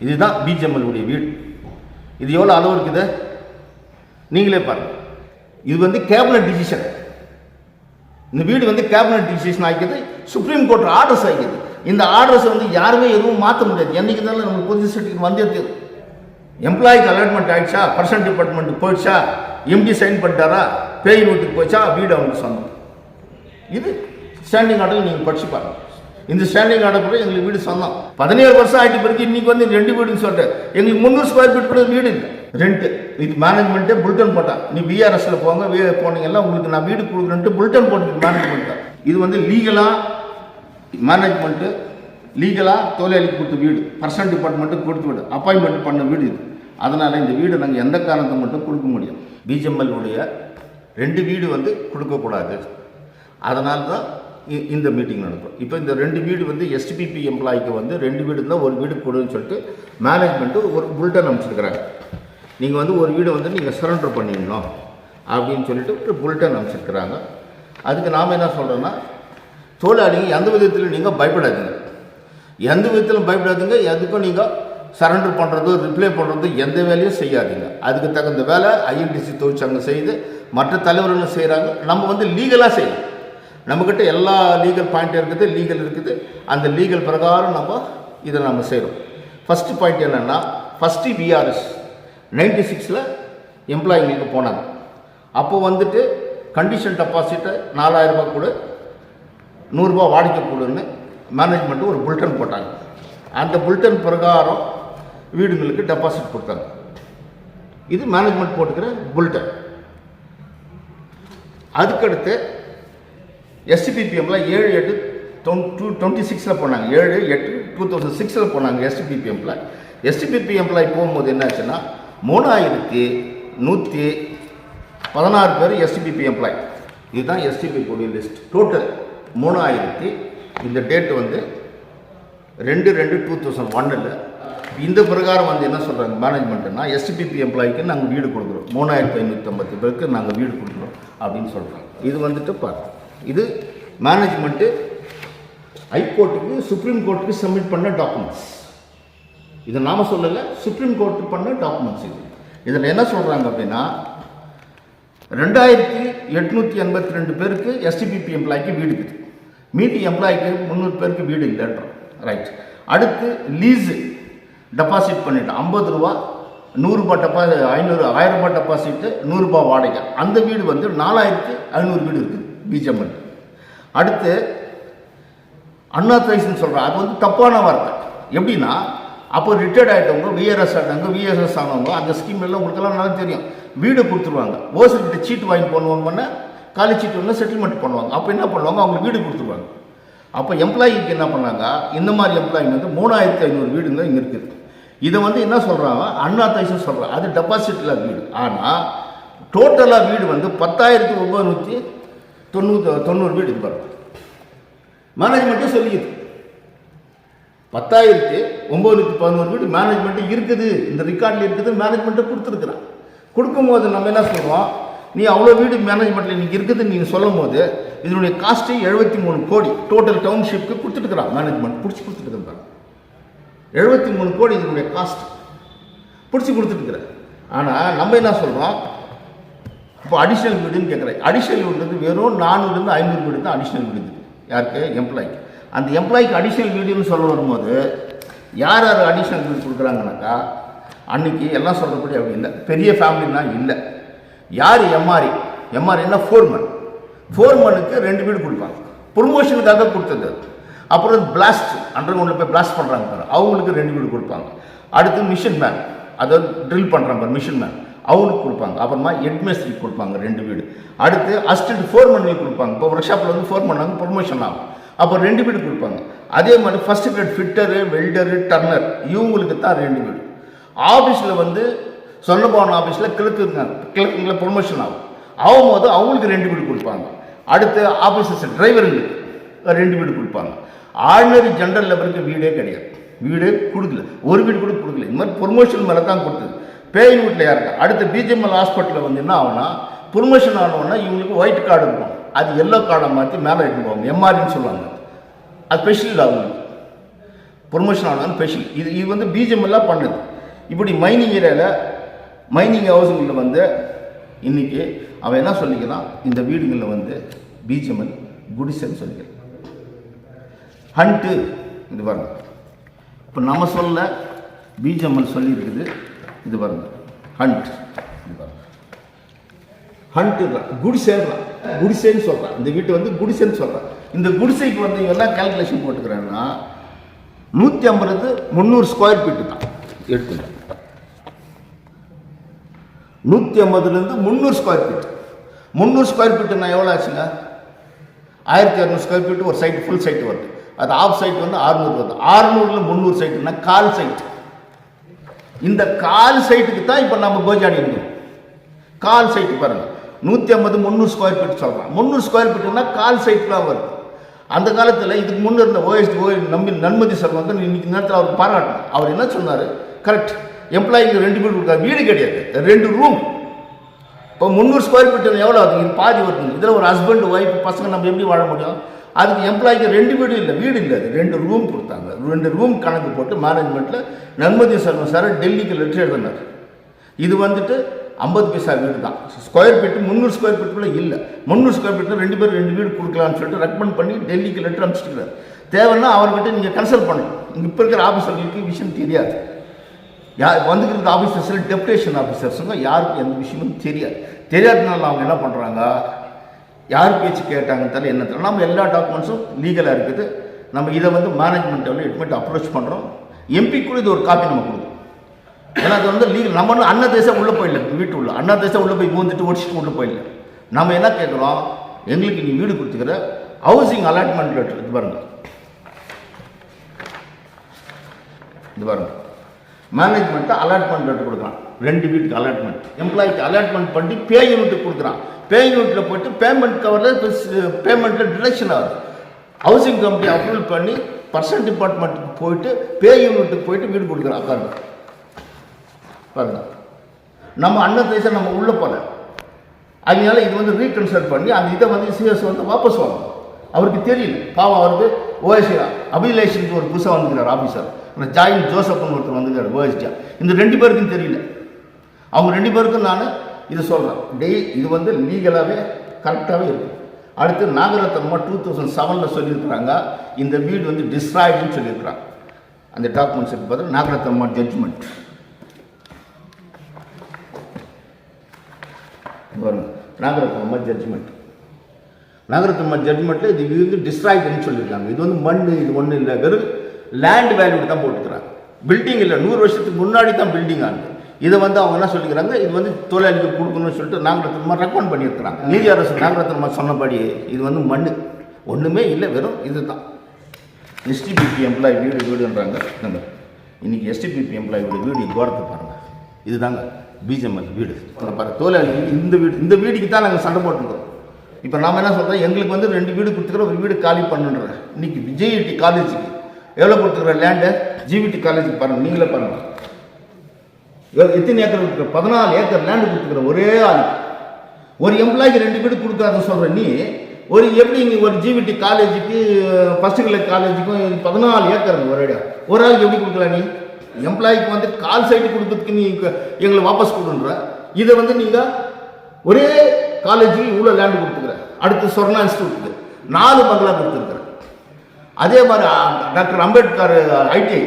இதுதான் பிஜிஎம்எல் உடைய வீடு. இது எவ்வளோ அளவு இருக்குது நீங்களே பாருங்கள். இது வந்து கேபினட் டிசிஷன். இந்த வீடு வந்து கேபினட் டிசிஷன் ஆகிக்குது, சுப்ரீம் கோர்ட் ஆர்டர்ஸ் ஆகிக்குது. இந்த ஆர்டர்ஸை வந்து யாருமே எதுவும் மாற்ற முடியாது. என்றைக்கு இருந்தாலும் நமக்கு பொசிஷன் சர்டிஃபிகேட் வந்தே தீரும். எம்ப்ளாய்க்கு அலாட்மெண்ட் ஆகிடுச்சா, பர்சனல் டிபார்ட்மெண்ட்டுக்கு போயிடுச்சா, எம்டி சைன் பண்ணிட்டாரா, பேய் வீட்டுக்கு போயிடுச்சா, வீடு அவங்களுக்கு சொந்தம். இது ஸ்டாண்டிங் ஆர்டர் நீங்கள் படிச்சு பாருங்க. இந்த ஸ்டாண்டிங் ஆர்டர் கூட எங்களுக்கு வீடு சொந்தம். 17 வருஷம் ஆகிட்டு பிறகு இன்னைக்கு வந்து 2 வீடுன்னு சொல்லிட்டு எங்களுக்கு 300 ஸ்கொயர் ஃபீட் கூட வீடு இல்லை, ரெண்ட்டு. இது மேனேஜ்மெண்ட்டே புல்டன் போட்டான். நீ பிஆர்எஸ்ல போங்க, போனீங்கன்னா உங்களுக்கு நான் வீடு கொடுக்குறேன்ட்டு புல்டன் போட்டு மேனேஜ்மெண்ட் தான். இது வந்து லீகலாக மேனேஜ்மெண்ட்டு லீகலாக தொழிலாளிக்கு கொடுத்த வீடு, பர்சனல் டிபார்ட்மெண்ட்டுக்கு கொடுத்து வீடு, அப்பாயின்மெண்ட் பண்ண வீடு இது. அதனால் இந்த வீடு நாங்கள் எந்த காரணத்தை மட்டும் கொடுக்க முடியும். பிஜிஎம்எல் உடைய 2 வீடு வந்து கொடுக்கக்கூடாது. அதனால தான் இந்த மீட்டிங் நடக்கும். இப்போ இந்த 2 வீடு வந்து எஸ்டிபிபி எம்ப்ளாய்க்கு வந்து 2 வீடு இருந்தால் 1 வீடு கொடுன்னு சொல்லிட்டு மேனேஜ்மெண்ட்டு ஒரு புல்டன் அனுப்பிச்சிருக்கிறாங்க. நீங்கள் வந்து 1 வீடு வந்து நீங்கள் சரண்டர் பண்ணிடணும் அப்படின்னு சொல்லிட்டு ஒரு புல்டன் அனுப்பிச்சிருக்கிறாங்க. அதுக்கு நாம் என்ன சொல்கிறோன்னா, தொழிலாளிங்க எந்த விதத்திலும் நீங்கள் பயப்படாதீங்க, எந்த விதத்திலும் பயப்படாதீங்க. எதுக்கும் நீங்கள் சரண்டர் பண்ணுறது, ரிப்ளை பண்ணுறது எந்த வேலையும் செய்யாதீங்க. அதுக்கு தகுந்த வேலை ஐஎன்டிசி தொழிற்சங்கம் செய்து மற்ற தலைவர்களும் செய்கிறாங்க. நம்ம வந்து லீகலாக செய்யலாம். நம்மக்கிட்ட எல்லா லீகல் பாயிண்ட் இருக்குது, லீகல் இருக்குது. அந்த லீகல் பிரகாரம் இதை நம்ம செய்கிறோம். ஃபஸ்ட்டு பாயிண்ட் என்னென்னா, ஃபஸ்ட்டு பிஆர்எஸ் 96 எம்ப்ளாயிங்களுக்கு போனாங்க. அப்போ வந்துட்டு கண்டிஷன் டெபாசிட்டை 4000 ரூபா கொடு, 100 ரூபா வாடகை கொடுன்னு மேனேஜ்மெண்ட்டு ஒரு புல்டன் போட்டாங்க. அந்த புல்டன் பிரகாரம் வீடுங்களுக்கு டெபாசிட் கொடுத்தாங்க. இது மேனேஜ்மெண்ட் போட்டுக்கிற புல்டன். அதுக்கடுத்து எஸ்டிபிபிஎம்மில் 7/8/26 போனாங்க. 7/8/2006 போனாங்க எஸ்டிபிபி எம்ப்ளாய். எஸ்டிபிபி எம்ப்ளாய் போகும்போது என்ன ஆச்சுன்னா 3116 பேர் எஸ்டிபிபி எம்ப்ளாய். இதுதான் எஸ்டிபிபி லிஸ்ட். டோட்டல் 3000. இந்த டேட்டு வந்து 2/2/2001. இந்த பிரகாரம் வந்து என்ன சொல்கிறாங்க மேனேஜ்மெண்ட்டுன்னா, எஸ்டிபிபி எம்ப்ளாய்க்கு நாங்கள் வீடு கொடுக்குறோம், 3550 பேருக்கு நாங்கள் வீடு கொடுக்குறோம் அப்படின்னு சொல்கிறாங்க. இது வந்துட்டு பார்த்து இது மேனேஜ்மெண்ட்டு ஹைகோர்ட்டுக்கு சுப்ரீம் கோர்ட்டுக்கு சப்மிட் பண்ண டாக்குமெண்ட்ஸ். இதை நாம் சொல்லலை, சுப்ரீம் கோர்ட்டு பண்ண டாக்குமெண்ட்ஸ். இதில் என்ன சொல்கிறாங்க அப்படின்னா, 2882 பேருக்கு எஸ்டிபிபி எம்ப்ளாய்க்கு வீடு இருக்குது, மீதி எம்ப்ளாய்க்கு 300 பேருக்கு வீடு இல்லைன்றோம். ரைட். அடுத்து லீஸு டெபாசிட் பண்ணிட்டோம். 50 ரூபா, 100 ரூபா டெபாசிட், 1000 ரூபா டெபாசிட்டு, 100 ரூபா வாடகை. அந்த வீடு வந்து 4500 வீடு இருக்குது பிஜிஎம்எல். அடுத்து அன்ஆத்தரைஸ்ன்னு சொல்கிறோம். அது வந்து தப்பான வார்த்தை. எப்படின்னா, அப்போ ரிட்டையர்ட் ஆகிட்டவங்க, விஆர்எஸ் ஆகிட்டவங்க, விஎஸ்எஸ் ஆனவங்க அந்த ஸ்கீம்லாம் உங்களுக்கெல்லாம் நல்லா தெரியும். வீடு கொடுத்துருவாங்க. ஓசர்கிட்ட சீட்டு வாங்கி போனவங்க காலி சீட்டு வந்து செட்டில்மெண்ட் பண்ணுவாங்க. அப்போ என்ன பண்ணுவாங்க, அவங்களுக்கு வீடு கொடுத்துருவாங்க. அப்போ எம்ப்ளாயிக்கு என்ன பண்ணாங்க, இந்த மாதிரி எம்ப்ளாயிங்க வந்து 3500 வீடுங்க இங்கே இருக்குது. இதை வந்து என்ன சொல்கிறாங்க, அன்ஆத்தரைஸ்ன்னு சொல்கிறாங்க. அது டெபாசிட்டில் வீடு. ஆனால் டோட்டலாக வீடு வந்து 10,990 வீடு இருப்பாங்க. மேனேஜ்மெண்ட்டே சொல்லிக்குது 10,911 வீடு மேனேஜ்மெண்ட்டு இருக்குது, இந்த ரெக்கார்டில் இருக்குது, மேனேஜ்மெண்ட்டை கொடுத்துருக்குறான். கொடுக்கும்போது நம்ம என்ன சொல்கிறோம், நீ அவ்வளோ வீடு மேனேஜ்மெண்ட்டில் இன்றைக்கி இருக்குதுன்னு நீங்கள் சொல்லும் போது இதனுடைய காஸ்ட்டு 73 கோடி டோட்டல் டவுன்ஷிப்க்கு கொடுத்துட்டுருக்குறான். மேனேஜ்மெண்ட் பிடிச்சி கொடுத்துட்டுருக்காங்க. 73 கோடி இதனுடைய காஸ்ட் பிடிச்சி கொடுத்துட்டுருக்குறேன். ஆனால் நம்ம என்ன சொல்கிறோம், இப்போ அடிஷ்னல் வீடுன்னு கேட்குறேன். அடிஷ்னல் வீடு வெறும் 400-500 வீடு தான் அடிஷ்னல் வீடு இருக்குது. யாருக்கு? எம்ப்ளாய்க்கு. அந்த எம்ப்ளாய்க்கு அடிஷ்னல் வீடுன்னு சொல்ல வரும்போது யார் யார் அடிஷ்னல் வீடு கொடுக்குறாங்கனாக்கா, அன்றைக்கி எல்லாம் சொல்கிறபடி அப்படி இல்லை, பெரிய ஃபேமிலினா இல்லை. யார் எம்ஆர்ஐனா ஃபோர்மனுக்கு 2 வீடு கொடுப்பாங்க, ப்ரொமோஷனுக்காக கொடுத்தது. அப்புறம் பிளாஸ்ட் அண்டர்கிரவுண்டில் போய் பிளாஸ்ட் பண்ணுறாங்க பாரு, அவங்களுக்கு 2 வீடு கொடுப்பாங்க. அடுத்து மிஷின் மேன், அதாவது ட்ரில் பண்ணுறாங்க பாரு மிஷின் மேன், அவங்களுக்கு கொடுப்பாங்க. அப்புறமா ஹெட்மேஸ்ட்ரிக்கு கொடுப்பாங்க 2 வீடு. அடுத்து அசிஸ்டன்ட் ஃபோர்மனுக்கு கொடுப்பாங்க. இப்போ ஒர்க் ஷாப்பில் வந்து ஃபோர்மன் வந்து ப்ரொமோஷன் ஆகும், அப்போ 2 வீடு கொடுப்பாங்க. அதே மாதிரி first great fitter, welder, turner இவங்களுக்கு தான் 2 வீடு. ஆஃபீஸில் வந்து சொன்னபவன் ஆஃபீஸில் கிழக்குங்கள ப்ரொமோஷன் ஆகும்போது அவங்களுக்கு 2 வீடு கொடுப்பாங்க. அடுத்து ஆஃபீஸர்ஸ் டிரைவருங்களுக்கு 2 வீடு கொடுப்பாங்க. ஆர்டினரி ஜென்ரல் லெவலுக்கு வீடே கிடையாது, வீடே கொடுக்கல, ஒரு வீடு கூட கொடுக்கல. இந்த மாதிரி ப்ரொமோஷன் மேலே தான் கொடுத்தது. பேய் வீட்டில் யாருக்கா. அடுத்து பிஜிஎம்எல் ஹாஸ்பிட்டலில் வந்து என்ன ஆகுனா, ப்ரொமோஷன் ஆனோன்னா இவங்களுக்கு ஒயிட் கார்டு இருக்கும், அது எல்லோ கார்டை மாற்றி மேலே எடுத்து போவாங்க, எம்ஆர்ன்னு சொல்லுவாங்க. அது ஸ்பெஷல் அவங்களுக்கு. ப்ரொமோஷன் ஆனாலும் ஸ்பெஷல். இது வந்து பிஜிஎம்எல்லாம் பண்ணுது. இப்படி மைனிங் ஏரியாவில் மைனிங் ஹவுஸுங்களில் வந்து இன்றைக்கி அவன் என்ன சொல்லிக்கிறான், இந்த வீடுகளில் வந்து பிஜிஎம்எல் குடிசைன்னு சொல்லிக்கிறான். ஹண்ட்டு இது பாருங்க, இப்போ நம்ம சொல்ல பிஜிஎம்எல் சொல்லியிருக்குது. இது பாருங்க ஹண்ட், இது பாருங்க ஹண்ட்டுறான், குடிசைன்றான், குடிசைன்னு சொல்கிறான். இந்த வீட்டை வந்து குடிசைன்னு சொல்கிறான். இந்த குடிசைக்கு வந்து இவெல்லாம் கேல்குலேஷன் போட்டுக்கிறான்னா 150 300 ஸ்கொயர் ஃபீட்டு தான் எடுத்துங்க. 150லேருந்து 300 ஸ்கொயர் ஃபீட். 300 ஸ்கொயர் ஃபீட்டுன்னா எவ்வளோ ஆச்சுங்க? 1200 ஸ்கொயர் ஃபீட்டு ஒரு சைட்டு, ஃபுல் சைட்டு வருது. அது ஆஃப் சைட் வந்து 600 வருது. 600ல் 300 சைட்டுன்னா கால் சைட்டு. இந்த கால் சைட்டுக்கு தான் இப்போ நம்ம கோஜாடி இருந்தோம். கால் சைட்டு பாருங்கள், 150 300 ஸ்கொயர் ஃபீட் சொல்கிறான். 300 ஸ்கொயர் ஃபீட்டுன்னா கால் சைட்லாம் வருது. அந்த காலத்தில் இதுக்கு முன்னே இருந்த ஓஎஸ்டி நன்மதி சார் வந்து இன்னைக்கு நேரத்தில் அவர் பாராட்டணும். அவர் என்ன சொன்னார், கரெக்ட், எம்ப்ளாயிக்கு 2 வீடு கொடுக்காது, வீடு கிடையாது, 2 ரூம். இப்போ 300 ஸ்கொயர் ஃபீட் எவ்வளோ ஆகுது? இது பாதி வருது. இதில் ஒரு ஹஸ்பண்ட் ஒய்ஃப் பசங்க நம்ம எப்படி வாழ முடியும்? அதுக்கு எம்ப்ளாய்க்கு 2 வீடு இல்லை, வீடு இல்லை, அது 2 ரூம் கொடுத்தாங்க. 2 ரூம் கணக்கு போட்டு மேனேஜ்மெண்ட்டில் நன்மதி சார் டெல்லிக்கு லெட்டர் எழுதினார். இது வந்துட்டு 50 பைசா வீடு தான். ஸ்கொயர் ஃபீட்டு 300 ஸ்கொயர் ஃபீட்டுக்குள்ளே இல்லை. 300 ஸ்கொயர் ஃபீட்டில் 2 பேர் 2 வீடு கொடுக்கலான்னு சொல்லிட்டு ரெக்கமெண்ட் பண்ணி டெல்லிக்கு லெட்டர் அனுப்பிச்சிருக்காரு. தேவைன்னா அவர்கிட்ட நீங்கள் கன்சல்ட் பண்ணணும். இங்கே இப்போ இருக்கிற ஆஃபீஸர்களுக்கு விஷயம் தெரியாது. வந்துக்கிறது ஆஃபீஸர்ஸில் டெப்டேஷன் ஆஃபீஸர்ஸுங்க யாருக்கும் எந்த விஷயமும் தெரியாததுனால அவங்க என்ன பண்ணுறாங்க, யார் பேச்சு கேட்டாங்கன்னு தெரியல, என்ன தெரியல. நம்ம எல்லா டாக்குமெண்ட்ஸும் லீகலாக இருக்குது. நம்ம இதை வந்து மேனேஜ்மெண்ட்டில் எட்மெண்ட் அப்ரோச் பண்ணுறோம். எம்பி கூட இது ஒரு காப்பி நம்ம கொடுக்கும். ஏன்னா அது வந்து லீகல். நம்ம வந்து அண்ணா தேசம் உள்ளே போயிடல, வீட்டு உள்ள அண்ணா தேசம் உள்ளே போய் பூந்துட்டு ஒடிச்சிட்டு உள்ளே போயிடல. நம்ம என்ன கேட்குறோம், எங்களுக்கு நீ வீடு கொடுத்துக்கிற ஹவுசிங் அலாட்மெண்ட் லெட்டர். இது பாருங்க, இது பாருங்க, மேனேஜ்மெண்ட்டை அலாட்மெண்ட் லெட்டர் கொடுக்குறான். 2 வீட்டுக்கு அலாட்மெண்ட், எம்ப்ளாய்க்கு அலாட்மெண்ட் பண்ணி பே யூனிட்டுக்கு கொடுக்குறான். பே யூனிட்டில் போய்ட்டு பேமெண்ட் கவரில் பேமெண்ட்டில் டிடக்ஷன் ஆகுது. ஹவுசிங் கம்பெனி அப்ரூவல் பண்ணி பர்சன்ட் டிபார்ட்மெண்ட்டுக்கு போயிட்டு பே யூனிட்டுக்கு போயிட்டு வீடு கொடுக்குறான். பாருங்க பாருங்க, நம்ம அண்ணன் தேசம் நம்ம உள்ளே போகல. அதனால இது வந்து ரீகன்சல்ட் பண்ணி அந்த இதை வந்து சிஎஸ் வந்து வாபஸ் வாங்கணும். அவருக்கு தெரியல, பாவம். அவருக்கு ஓஎஸ்டி அபிலேஷனுக்கு ஒரு புதுசாக வந்துக்கிறார் ஆஃபீஸர், அந்த ஜாயின் ஜோசப்னு ஒருத்தர் வந்துக்கிறார் ஓஎஸ்டியா. இந்த 2 பேருக்கும் தெரியல. அவங்க 2 பேருக்கும் நான் இதை சொல்கிறேன். இது வந்து லீகலாகவே கரெக்டாகவே இருக்குது. அடுத்து நாகரத்னமா 2007 சொல்லியிருக்கிறாங்க, இந்த வீடு வந்து டிஸ்ட்ராய்டுன்னு சொல்லியிருக்கிறாங்க. அந்த டாக்குமெண்ட்ஸ் இருக்கு பார்த்து நாகரத்னமா ஜட்ஜ்மெண்ட் வரும். நாகரத்னமா ஜட்ஜ்மெண்ட், நாகரத்னமா ஜட்ஜ்மெண்ட்டில் இது வந்து டிஸ்ட்ராய்டுன்னு சொல்லியிருக்காங்க. இது வந்து மண், இது ஒன்றும் இல்லை, வெறும் லேண்ட் வேல்யூ தான் போட்டுக்கிறாங்க. பில்டிங் இல்லை, 100 வருஷத்துக்கு முன்னாடி தான் பில்டிங் ஆகுது. இதை வந்து அவங்க என்ன சொல்லிக்கிறாங்க, இது வந்து தொழிலாளிக்கு கொடுக்கணும்னு சொல்லிட்டு நாகரத்னமா ரெக்கமெண்ட் பண்ணியிருக்கிறாங்க. நீதி அரசு நாகரத்னமா சொன்னபடி இது வந்து மண், ஒன்றுமே இல்லை, வெறும் இது தான். எஸ்டிபிபி எம்ப்ளாயி வீடுன்றாங்க. நம்ம இன்றைக்கி எஸ்டிபிபி எம்ப்ளாயி வீடு கோரத்தை பாருங்கள். இதுதாங்க பிஜிஎம்எல் வீடு. பாருங்கள், தொழிலாளி இந்த வீடுக்கு தான் நாங்கள் சண்டை போட்டுருக்கோம். இப்போ நாம் என்ன சொல்கிறோம், எங்களுக்கு வந்து 2 வீடு கொடுத்துக்கிறோம், ஒரு வீடு காலி பண்ணுன்றேன். இன்றைக்கி ஜிவிடி காலேஜுக்கு எவ்வளோ கொடுத்துக்கிற லேண்டு? ஜிவிடி காலேஜுக்கு பாருங்கள், நீங்களே பாருங்கள், எத்தனை ஏக்கர் கொடுத்துக்கிற? 14 ஏக்கர் லேண்டு கொடுத்துக்கிற ஒரே ஆள். ஒரு எம்ப்ளாய்க்கு 2 வீடு கொடுக்காத சொல்கிற நீ, ஒரு எப்படி இங்கே ஒரு ஜிவிடி காலேஜுக்கு ஃபஸ்ட்டு கிளப் காலேஜுக்கும் 14 ஏக்கர் ஒரு ஆளுக்கு எப்படி கொடுக்கலாம்? நீ எம்ப்ளாய்க்கு வந்து கால் சைட்டு கொடுக்கறதுக்கு நீ எங்களை வாபஸ் கொடுன்ற. இதை வந்து நீங்கள் ஒரே காலேஜுக்கு இவ்வளோ லேண்டு கொடுத்துக்கிற. அடுத்து சொர்ணா இன்ஸ்டியூட்டுக்கு 4 பங்களா கொடுத்துருக்குறேன். அதே மாதிரி டாக்டர் அம்பேத்கர் ஐடிஐ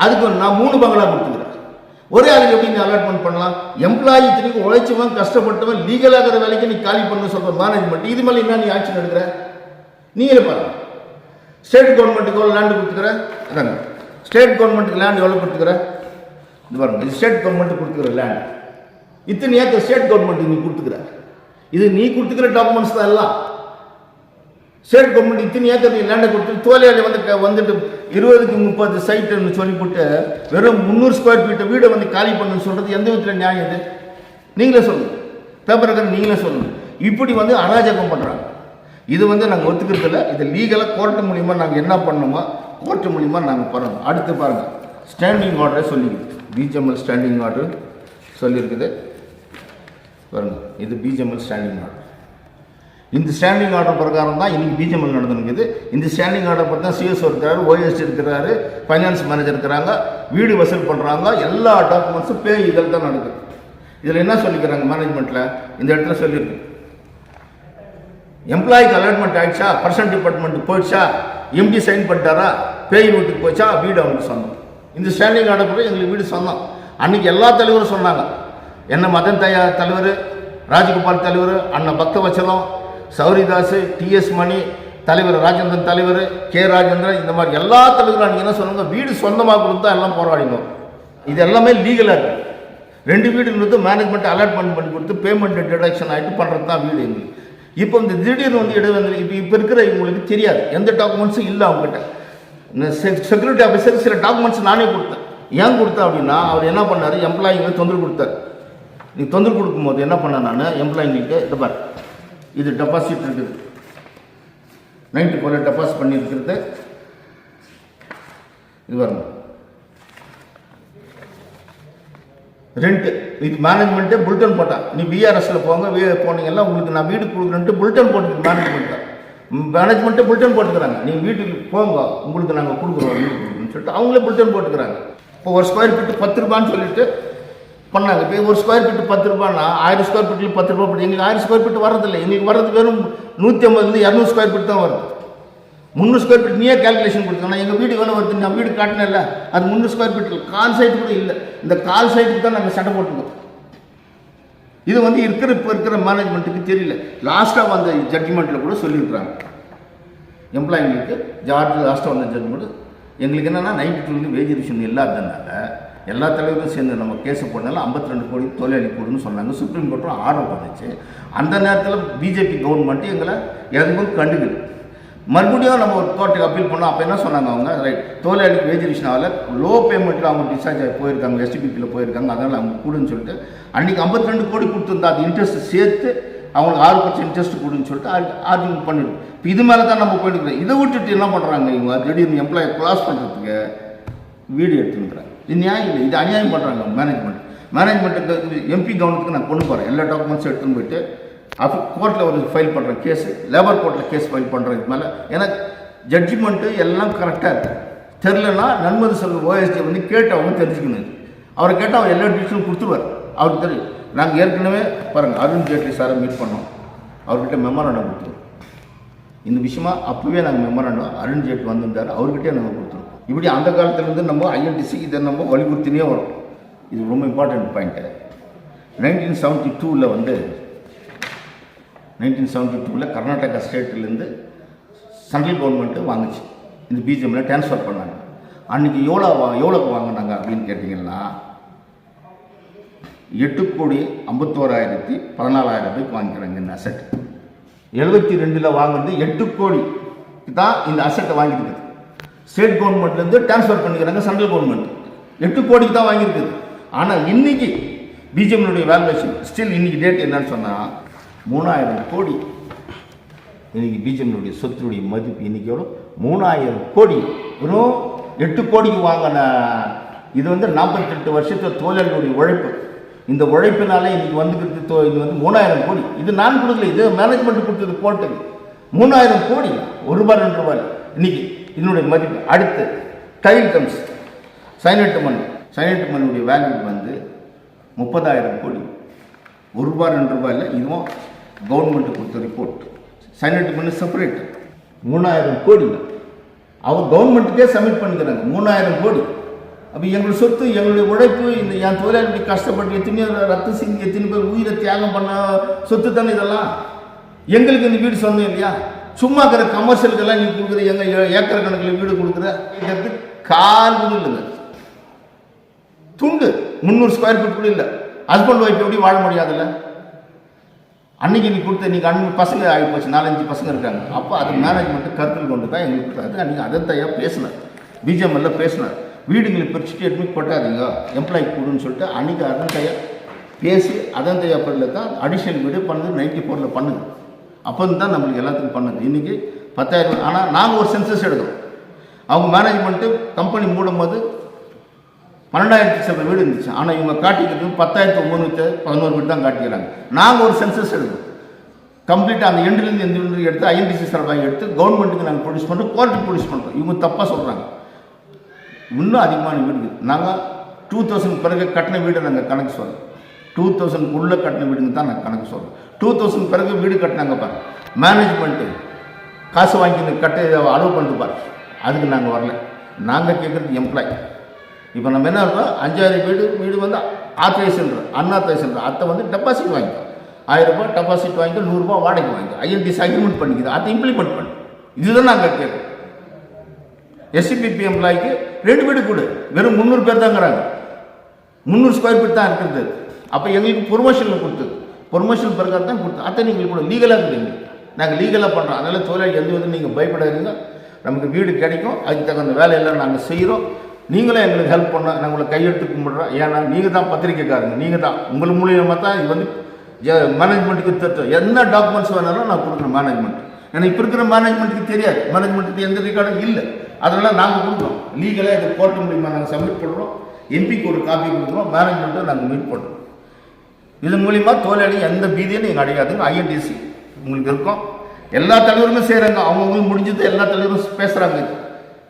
அதுக்கு நான் 3 பங்களா கொடுத்துக்கிறேன். ஒரே ஆளுக்கு எப்படி நீ அலாட்மெண்ட் பண்ணலாம்? எம்ப்ளாயி இத்தனைக்கும் உழைச்சவன் கஷ்டப்பட்டவன் லீகலாகிற வேலைக்கு நீ காலி பண்ண சொல்கிற மேனேஜ்மெண்ட், இது மேலே என்ன நீ ஆக்ஷன் எடுக்கிற? நீங்களே பாருங்க. ஸ்டேட் கவர்மெண்ட்டுக்கு எவ்வளோ லேண்டு கொடுத்துக்கிற? அதாங்க ஸ்டேட் கவர்மெண்ட்டுக்கு லேண்ட் எவ்வளோ கொடுத்துக்கிற? இது பாருங்க, இது ஸ்டேட் கவர்மெண்ட்டு கொடுத்துக்கிற லேண்ட். இத்தனை ஏக்கர் ஸ்டேட் கவர்மெண்ட்டுக்கு நீ கொடுத்துக்கிற. இது நீ கொடுத்துக்கிற டாக்குமெண்ட்ஸ் தான் எல்லாம். ஸ்டேட் கவர்மெண்ட் இத்தனை ஏக்கர் நீ லேண்டை கொடுத்து தொழிலாளி வந்துட்டு 20க்கு 30 சைட்டுன்னு சொல்லிவிட்டு வெறும் 300 ஸ்கொயர் ஃபீட்டை வீடை வந்து காலி பண்ணுன்னு சொல்கிறது எந்த விதத்தில் நியாயம்? இது நீங்களே சொல்லுங்கள், பேப்பர் இருக்கிற நீங்களே சொல்லுங்கள். இப்படி வந்து அராஜகம் பண்ணுறாங்க. இது வந்து நாங்கள் ஒத்துக்கிறது இல்லை. இது லீகலாக கோர்ட்டு மூலிமா நாங்கள் என்ன பண்ணணுமோ கோர்ட்டு மூலிமா நாங்கள் பண்ணணும். அடுத்து பாருங்கள், ஸ்டாண்டிங் ஆர்டரே சொல்லிக்குது. பிஜிஎம்எல் ஸ்டாண்டிங் ஆர்டர் சொல்லியிருக்குது பாருங்கள். இது பிஜிஎம்எல் ஸ்டாண்டிங் ஆர்டர். இந்த ஸ்டாண்டிங் ஆர்டர் பிரகாரம் தான் இன்றைக்கி பிஜிஎம்எல் நடந்துருக்குது. இந்த ஸ்டாண்டிங் ஆர்டர் பார்த்தா சிஎஸ்ஓ இருக்கிறாரு, ஓஎஸ்டி இருக்கிறாரு, ஃபைனான்ஸ் மேனேஜர் இருக்கிறாங்க, வீடு வசூல் பண்ணுறாங்க, எல்லா டாக்குமெண்ட்ஸும் இதில் தான் நடக்குது. இதில் என்ன சொல்லிக்கிறாங்க மேனேஜ்மெண்ட்டில், இந்த இடத்துல சொல்லியிருக்கு, எம்ப்ளாய்க்கு அலாட்மெண்ட் ஆகிடுச்சா, பர்சனல் டிபார்ட்மெண்ட்டுக்கு போயிடுச்சா, எம்டி சைன் பண்ணிட்டாரா, பேய் வீட்டுக்கு போயிடுச்சா, வீடு அவங்களுக்கு சொந்தம். இந்த ஸ்டாண்டிங் ஆர்டர் கூட எங்களுக்கு வீடு சொந்தம். அன்றைக்கி எல்லா தலைவரும் சொன்னாங்க, என்ன மதன் தலைவர், ராஜகோபால் தலைவர், அண்ணன் பக்தவச்சலம், சௌரிதாஸ், டிஎஸ் மணி தலைவர், ராஜேந்திரன் தலைவர், கே ராஜேந்திரன், இந்த மாதிரி எல்லா தலைவரும் அன்றைக்கி என்ன சொன்னாங்க, வீடு சொந்தமாக கொடுத்தா எல்லாம் போராடினோம். இது எல்லாமே லீகலாக இருக்குது. 2 வீடுன்றது மேனேஜ்மெண்ட் அலாட்மெண்ட் பண்ணி கொடுத்து பேமெண்ட் டிடக்ஷன் ஆகிட்டு பண்ணுறது தான் வீடு எங்களுக்கு. இப்போ இந்த திடீர்னு வந்து இடம் வந்து இப்போ இருக்கிற இவங்களுக்கு தெரியாது, எந்த டாக்குமெண்ட்ஸும் இல்லை அவங்ககிட்ட. செக்யூரிட்டி ஆஃபீஸர் சில டாக்குமெண்ட்ஸ் நானே கொடுத்தேன். ஏன் கொடுத்தேன் அப்படின்னா, அவர் என்ன பண்ணார், எம்ப்ளாயிங்களுக்கு தொந்தரவு கொடுத்தார். நீ தொந்தரவு கொடுக்கும்போது என்ன பண்ணேன் நான், எம்ப்ளாயிங்களுக்கு இதை பார், இது டெபாசிட் இருக்குது, 94 டெபாசிட் பண்ணியிருக்கிறது, இது வரணும் ரெண்ட்டு, இது மேனேஜ்மெண்ட்டே புல்டன் போட்டான். நீ பிஆர்எஸில் போனீங்கன்னா உங்களுக்கு நான் வீடு கொடுக்குறேன்ட்டு புல்டன் போட்டுருக்கு மேனேஜ்மெண்ட்டே புல்டன் போட்டுக்கிறாங்க. நீங்கள் வீட்டுக்கு போங்க, உங்களுக்கு நாங்கள் கொடுக்குறோம் வீடு கொடுக்குறோன்னு சொல்லிட்டு அவங்களே புல்டன் போட்டுக்கிறாங்க. இப்போ ஒரு ஸ்கொயர் ஃபீட்டு 10 ரூபான்னு சொல்லிட்டு பண்ணாங்க. இப்போ ஒரு ஸ்கொயர் ஃபீட்டு 10 ரூபான்னா 1000 ஸ்கொயர் ஃபீட்டில் 10 ரூபா போட்டு எங்களுக்கு 1000 ஸ்கொயர் ஃபீட் வரதில்லை. எங்களுக்கு வர்றது வெறும் 150 200 ஸ்கொயர் ஃபீட் தான் வருது. 300 ஸ்கொயர் ஃபீட் நீயே கேல்குலேஷன் கொடுத்தோன்னா எங்கள் வீடு வேணும் வருது. நான் வீடு காட்டினேன் இல்லை, அது 300 ஸ்கொயர் ஃபீட்டில் கால் சைட்டு கூட இல்லை. இந்த கால் சைட்டுக்கு தான் நாங்கள் சட்டை போட்டுக்கோம். இது வந்து இப்போ இருக்கிற மேனேஜ்மெண்ட்டுக்கு தெரியல. லாஸ்ட்டாக வந்த ஜட்ஜ்மெண்ட்டில் கூட சொல்லியிருக்கிறாங்க, எம்ப்ளாயிங்களுக்கு லாஸ்ட்டாக வந்த ஜட்ஜ்மெண்ட் எங்களுக்கு என்னென்னா 92 வேஜ் ரிவிஷன் இல்லாததுனால எல்லா தலைவரும் சேர்ந்து நம்ம கேஸை போடனால 52 கோடி தொழிலாளி கொடுன்னு சொன்னாங்க. சுப்ரீம் கோர்ட்டும் ஆர்டர் பண்ணுச்சு. அந்த நேரத்தில் பிஜேபி கவர்மெண்ட்டு எங்களை எதுவும் கண்டுக்குது. மறுபடியும் நம்ம ஒரு கோர்ட்டுக்கு அப்பீல் பண்ணோம். அப்போ என்ன சொன்னாங்க அவங்க, ரைட் தொழிலாளிக்கு வேஜ் ரிவிஷன் ஆகல, லோ பேமெண்ட்டில் அவங்க டிஸ்சார்ஜ் ஆகி போயிருக்காங்க, எஸ்டிபிபியில் போயிருக்காங்க, அதனால் அவங்க கொடுன்னு சொல்லிட்டு அன்றைக்கி 52 கோடி கொடுத்துருந்தா அது இன்ட்ரெஸ்ட் சேர்த்து அவங்களுக்கு 6% இன்ட்ரெஸ்ட் கொடுன்னு சொல்லிட்டு ஆர்கியூமெண்ட் பண்ணிடுவோம். இப்போ இது மேலே தான் நம்ம போயிட்டுருக்கோம். இதை விட்டுட்டு என்ன பண்ணுறாங்க இவங்க, திடீர்னு எம்ப்ளாயை கிளாஸ் பண்ணுறதுக்கு வீடு எடுத்துக்கிறாங்க. இது நியாயம் இல்லை, இது அநியாயம் பண்ணுறாங்க மேனேஜ்மெண்ட்டுக்கு. எம்பி கவர்மெண்ட்டுக்கு நான் கொண்டு போகிறேன், எல்லா டாக்குமெண்ட்ஸும் எடுத்துன்னு போயிட்டு கோர்ட்டில் ஒரு ஃபைல் பண்ணுறேன் கேஸு, லேபர் கோர்ட்டில் கேஸ் ஃபைல் பண்ணுறேன். இது மேலே எனக்கு ஜட்ஜ்மெண்ட்டு எல்லாம் கரெக்டாக இருக்குது. தெரிலன்னா நன்மதி செல்வம் ஓஎஸ்டி வந்து கேட்டு அவங்க தெரிஞ்சுக்கணும். அவரை கேட்டால் அவர் எல்லா டீட்டெயிலும் கொடுத்துருவார். அவருக்கு தெரியும். நாங்கள் ஏற்கனவே பாருங்கள் அருண் ஜேட்லி சாரை மீட் பண்ணோம், அவர்கிட்ட மெமராண்டம் கொடுத்துருவோம். இந்த விஷயமா அப்போவே நாங்கள் மெமராண்டம் அருண் ஜேட்லி வந்திருந்தார், அவர்கிட்டே நாங்கள் கொடுத்துருவோம். இப்படி அந்த காலத்துலேருந்து நம்ம ஐஎன்டிசி இதை நம்ம வலியுறுத்தினே வரும். இது ரொம்ப இம்பார்ட்டன்ட் பாயிண்ட்டு. 1972 வந்து 1972 கர்நாடகா ஸ்டேட்லேருந்து சென்ட்ரல் கவர்மெண்ட்டு வாங்குச்சு, இந்த பிஜிஎம்மில் ட்ரான்ஸ்ஃபர் பண்ணாங்க. அன்றைக்கி எவ்வளோக்கு வாங்கினாங்க அப்படின்னு கேட்டிங்கன்னா 8,51,14,000 வாங்கிக்கிறாங்க இந்த அசட். 72 வாங்குறது 8 கோடிக்கு தான் இந்த அசட்டை வாங்கியிருக்குது. ஸ்டேட் கவர்மெண்ட்லேருந்து ட்ரான்ஸ்ஃபர் பண்ணிக்கிறாங்க சென்ட்ரல் கவர்மெண்ட், 8 கோடிக்கு தான் வாங்கியிருக்குது. ஆனால் இன்றைக்கி பிஜிஎம்னுடைய வேல்யூவேஷன் ஸ்டில் இன்றைக்கி டேட் என்னன்னு சொன்னால் 3000 கோடி. இன்றைக்கி பிஜிஎம்னுடைய சொத்துடைய மதிப்பு இன்றைக்கி எவ்வளோ, 3000 கோடி. வெறும் 8 கோடிக்கு வாங்கின இது வந்து 48 வருஷத்தில் தொழிலாளிகளுடைய உழைப்பு. இந்த உழைப்பினாலே இன்றைக்கி வந்துக்கிறது இது வந்து 3000 கோடி. இது நான் கொடுக்கல, இது மேனேஜ்மெண்ட் கொடுத்தது கோர்ட்டுக்கு. 3000 கோடி, ₹1 ₹2 இன்றைக்கி இதனுடைய மதிப்பு. அடுத்து டைல் கம்ஸ், சைனட்டு மண்ணுடைய வேல்யூ வந்து 30,000 கோடி. ₹1 ₹2 இல்லை, இதுவும் கவர்மெண்ட்டு கொடுத்த ரிப்போர்ட். சைனட்டு மண் செப்பரேட் 3000 கோடி. அவர் கவர்மெண்ட்டுக்கே சப்மிட் பண்ணிக்கிறாங்க 3000 கோடி. அப்போ எங்களுடைய சொத்து, எங்களுடைய உழைப்பு, இந்த என் தொழிலாளி கஷ்டப்பட்டு எத்தனையோ ரத்தம் சிந்தி எத்தனை பேர் உயிரை தியாகம் பண்ண சொத்து தானே இதெல்லாம். எங்களுக்கு இந்த வீடு சொந்தம் இல்லையா? சும்மா இருக்கிற கமர்ஷியலுக்கெல்லாம் நீ கொடுக்குற, எங்கள் ஏக்கர் கணக்கில் வீடு கொடுக்குற கால் கூட இல்லைங்க. துண்டு 300 ஸ்கொயர் ஃபீட் கூட இல்லை. ஹஸ்பண்ட் ஒய்ஃப் எப்படி வாழ முடியாதுல்ல? அன்றைக்கி நீ கொடுத்த நீங்கள் பசங்க ஆகி போச்சு, 4-5 பசங்க இருக்காங்க. அப்போ அது மேனேஜ்மெண்ட்டு கருத்தில் கொண்டு தான் எங்களுக்கு அது அன்றைக்கி அதத்தையாக பேசினார், பிஜிஎம்எல்ல பேசினார். வீடுங்களை பிரிச்சுட்டு எதுவுமே கொட்டாதீங்க, எம்ப்ளாய்க்கு கொடுன்னு சொல்லிட்டு அன்றைக்கி அதத்தையாக பேசி அதத்தையாக பண்ணல தான் அடிஷனல் வீடு பண்ணுது 94 பண்ணுது. அப்போ தான் நம்மளுக்கு எல்லாத்துக்கும் பண்ணுது. இன்றைக்கி 10,000. ஆனால் நாங்கள் ஒரு சென்சஸ் எடுக்கிறோம். அவங்க மேனேஜ்மெண்ட்டு கம்பெனி மூடும் போது 12,000 வீடு இருந்துச்சு. ஆனால் இவங்க காட்டிக்கிறது 10,311 வீடு தான் காட்டிக்கிறாங்க. நாங்கள் ஒரு சென்சஸ் எடுக்கிறோம். கம்ப்ளீட்டாக அந்த எண்டுலேருந்து எந்த எண்டு எடுத்து ஐஎன்டிசி சார்பாக எடுத்து கவர்மெண்ட்டுக்கு நாங்கள் ப்ரொடியூஸ் பண்ணுறோம், கோர்ட்டுக்கு ப்ரொடியூஸ் பண்ணுறோம். இவங்க தப்பாக சொல்கிறாங்க. இன்னும் அதிகமான வீடு நாங்கள் 2000 பிறகு கட்டின வீடை நாங்கள் கணக்கு சொல்கிறோம். 2000 கட்டின வீடுங்க தான் நாங்கள் கணக்கு சொல்கிறோம். 2000 பிறகு வீடு கட்டினாங்க பாரு, மேனேஜ்மெண்ட்டு காசு வாங்கி கட்ட அளவு பண்ணிட்டு பாரு, அதுக்கு நாங்கள் வரல. நாங்கள் கேட்குறது எம்ப்ளாய். இப்போ நம்ம என்ன இருக்கோம், 5000 வீடு வந்து ஆத்தரைசேஷன் அன்ஆத்தரைசேஷன் அத்தை வந்து டெபாசிட் வாங்கிக்கோ, 1000 ரூபாய் டெபாசிட் வாங்கிக்கோ, 100 ரூபாய் வாடகை வாங்கிக்கோ, ஐஎன்டிசி அக்ரிமெண்ட் பண்ணிக்குது, அதை இம்ப்ளிமெண்ட் பண்ணு. இதுதான் நாங்கள் கேட்குறோம். எஸ்சிபிபி எம்ப்ளாய்க்கு 2 வீடு கொடு, வெறும் 300 பேர் தாங்கிறாங்க, 300 ஸ்கொயர் ஃபீட் தான் இருக்குது. அப்போ எங்களுக்கு ப்ரொமோஷனில் கொடுத்தது, ப்ரொமோஷன் பிரகாரம் தான் கொடுத்து, அத்தை நீங்கள் கூட லீகலாக இருக்குதுங்க, நாங்கள் லீகலாக பண்ணுறோம். அதனால் தொழிலாளி எந்த வந்து நீங்கள் பயப்படாதீங்க, நமக்கு வீடு கிடைக்கும், அதுக்கு தகுந்த வேலையெல்லாம் நாங்கள் செய்கிறோம். நீங்களும் எங்களுக்கு ஹெல்ப் பண்ண நாங்கள் உங்களை கையெழுத்து கும்பிட்றோம். ஏன்னா நீங்கள் தான் பத்திரிக்கைக்காரங்க, நீங்கள் தான், உங்கள் மூலியமாக தான் இது வந்து மேனேஜ்மெண்ட்டுக்கு தட்டும். என்ன டாக்குமெண்ட்ஸ் வேணாலும் நான் கொடுக்குறேன் மேனேஜ்மெண்ட். ஏன்னா இப்போ இருக்கிற மேனேஜ்மெண்ட்டுக்கு தெரியாது, மேனேஜ்மெண்ட்டுக்கு எந்த ரெக்கார்டும் இல்லை. அதனால் நாங்கள் கொடுக்குறோம் லீகலாக, இது கோர்ட்டு மூலியமாக நாங்கள் சப்மிட் பண்ணுறோம், எம்பிக்கு ஒரு காப்பி கொடுக்குறோம், மேனேஜ்மெண்ட்டை நாங்கள் மீட் பண்ணுறோம். இது மூலிமா தொழிலாளி எந்த பீதியும் நீங்கள் அடையாதுங்க. ஐஎன்டிசி உங்களுக்கு இருக்கும், எல்லா தலைவருமே செய்கிறாங்க, அவங்கவுங்களுக்கு முடிஞ்சது எல்லா தலைவரும் பேசுகிறாங்க.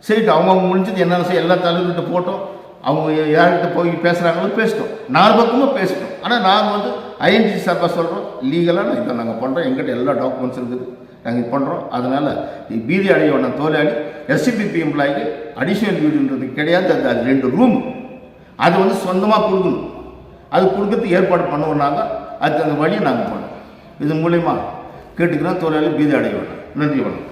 சரிட்டு அவங்கவுங்க முடிஞ்சது என்னென்ன செய்ய எல்லா தலைவர்கிட்ட போட்டோம், அவங்க யார்கிட்ட போய் பேசுகிறாங்களோ பேசிட்டோம், 4 பக்கமும் பேசிட்டோம். ஆனால் நாங்கள் வந்து ஐஎன்டிசி சார்பாக சொல்கிறோம், லீகலாக இதை நாங்கள் பண்ணுறோம், எங்கிட்ட எல்லா டாக்குமெண்ட்ஸ் இருக்குது, நாங்கள் இது பண்ணுறோம். அதனால் பீதி அடைய வேண்டாம் தொழிலாளி. எஸ்சிபிபி எம்ப்ளாய்க்கு அடிஷ்னல் வீடுன்றது கிடையாது, அது 2 ரூம், அது வந்து சொந்தமாக கொடுக்கணும், அது கொடுக்கறதுக்கு ஏற்பாடு பண்ணுவோம். நாங்கள் அதுக்கு அந்த வழியை நாங்கள் பண்ணுவோம். இது மூலயமா கேட்டுக்கிறோம், தொழிலாளி பீதி அடைய வேண்டாம். நன்றி, வணக்கம்.